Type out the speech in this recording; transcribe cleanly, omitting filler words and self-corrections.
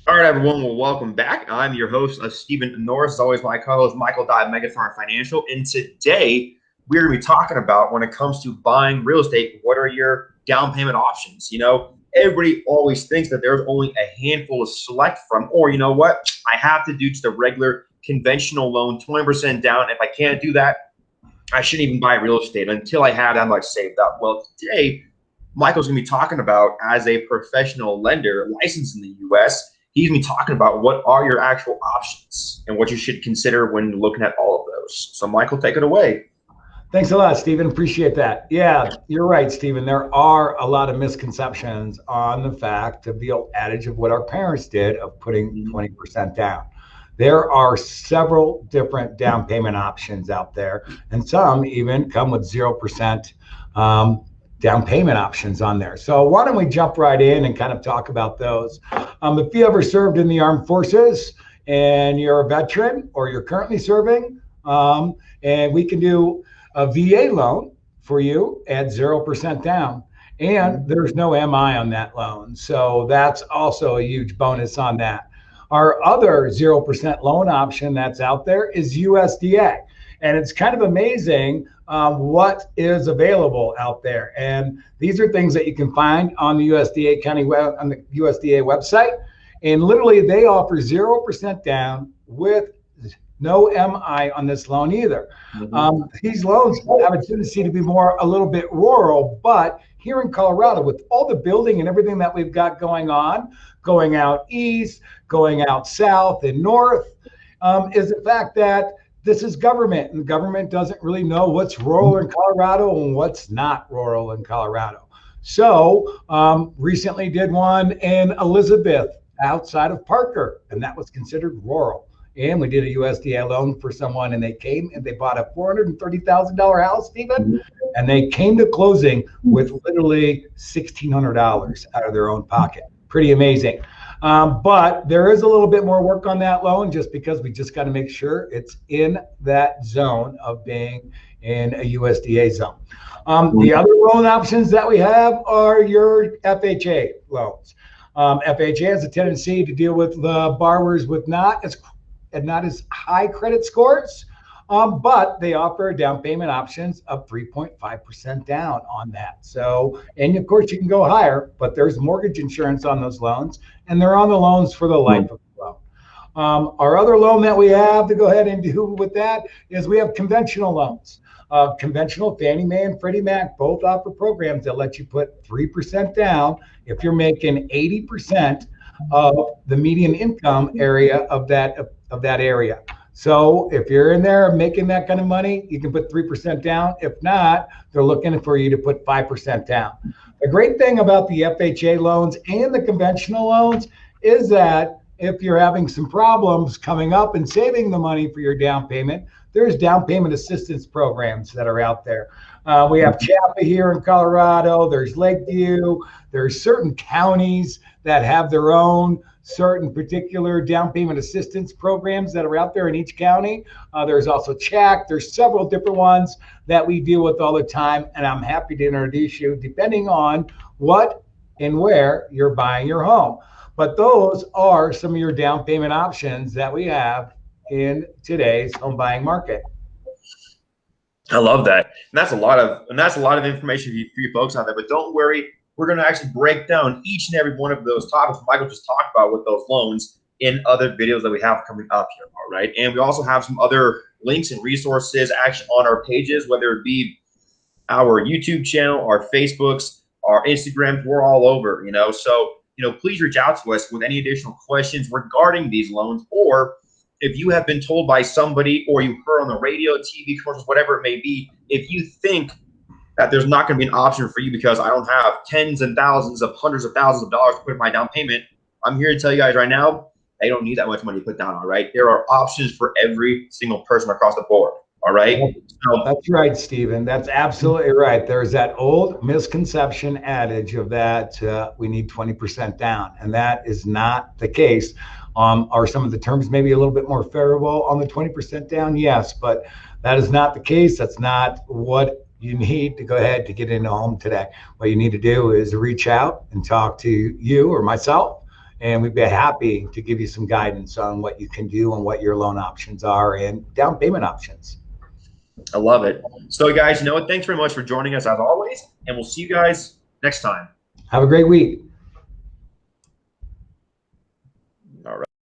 All right, everyone. Well, welcome back. I'm your host, Stephen Norris. As always, my co-host, Michael Dye, Megathon Financial. And today, we're going to be talking about when it comes to buying real estate, what are your down payment options? Everybody always thinks that there's only a handful to select from, or you know what? I have to do just a regular conventional loan, 20% down. If I can't do that, I shouldn't even buy real estate until I have that much saved up. Well, today, Michael's going to be talking about, as a professional lender licensed in the U.S., he's going to be talking about what are your actual options and what you should consider when looking at all of those. So, Michael, take it away. Thanks a lot, Stephen. Appreciate that. Yeah, you're right, Stephen. There are a lot of misconceptions on the fact of the old adage of what our parents did of putting 20% down. There are several different down payment options out there, and some even come with 0% down payment options on there. So why don't we jump right in and kind of talk about those? If you ever served in the armed forces and you're a veteran or you're currently serving, and we can do a VA loan for you at 0% down. And there's no MI on that loan. So that's also a huge bonus on that. Our other 0% loan option that's out there is USDA. And it's kind of amazing what is available out there. And these are things that you can find on the USDA on the USDA website. And literally they offer 0% down with no MI on this loan either. These loans have a tendency to be a little bit rural, but here in Colorado, with all the building and everything that we've got going on, going out east, going out south and north, is the fact that this is government, and the government doesn't really know what's rural in Colorado and what's not rural in Colorado. So recently did one in Elizabeth outside of Parker, and that was considered rural. And we did a USDA loan for someone, and they came and they bought a $430,000 house, Stephen, and they came to closing with literally $1,600 out of their own pocket. Pretty amazing. But there is a little bit more work on that loan, just because we just got to make sure it's in that zone of being in a USDA zone. The other loan options that we have are your FHA loans. FHA has a tendency to deal with the borrowers with not as high credit scores, but they offer down payment options of 3.5% down on that. So, and of course you can go higher, but there's mortgage insurance on those loans, and they're on the loans for the life of the loan. Our other loan that we have to go ahead and do with that is we have conventional loans. Conventional Fannie Mae and Freddie Mac both offer programs that let you put 3% down if you're making 80% of the median income area of that area. So if you're in there making that kind of money, you can put 3% down. If not, they're looking for you to put 5% down. The great thing about the FHA loans and the conventional loans is that if you're having some problems coming up and saving the money for your down payment, there's down payment assistance programs that are out there. We have Chapa here in Colorado. There's Lakeview. There's certain counties that have their own certain particular down payment assistance programs that are out there in each county. There's also CHAC. There's several different ones that we deal with all the time, and I'm happy to introduce you depending on what and where you're buying your home. But those are some of your down payment options that we have in today's home buying market. I love that. And that's a lot of information for you folks out there. But don't worry, we're going to actually break down each and every one of those topics Michael just talked about with those loans in other videos that we have coming up here. All right. And we also have some other links and resources actually on our pages, whether it be our YouTube channel, our Facebooks, our Instagrams. We're all over, So, please reach out to us with any additional questions regarding these loans, or if you have been told by somebody or you heard on the radio, TV commercials, whatever it may be, if you think that there's not going to be an option for you because I don't have tens and thousands of hundreds of thousands of dollars to put in my down payment, I'm here to tell you guys right now, I don't need that much money to put down. All right. There are options for every single person across the board. All right. So, that's right, Stephen. That's absolutely right. There's that old misconception adage of that we need 20% down, and that is not the case. Are some of the terms maybe a little bit more favorable on the 20% down? Yes, but that is not the case. That's not what you need to go ahead to get into a home today. What you need to do is reach out and talk to you or myself, And we'd be happy to give you some guidance on what you can do and what your loan options are and down payment options. I love it. So guys, you know what? Thanks very much for joining us as always, and we'll see you guys next time. Have a great week.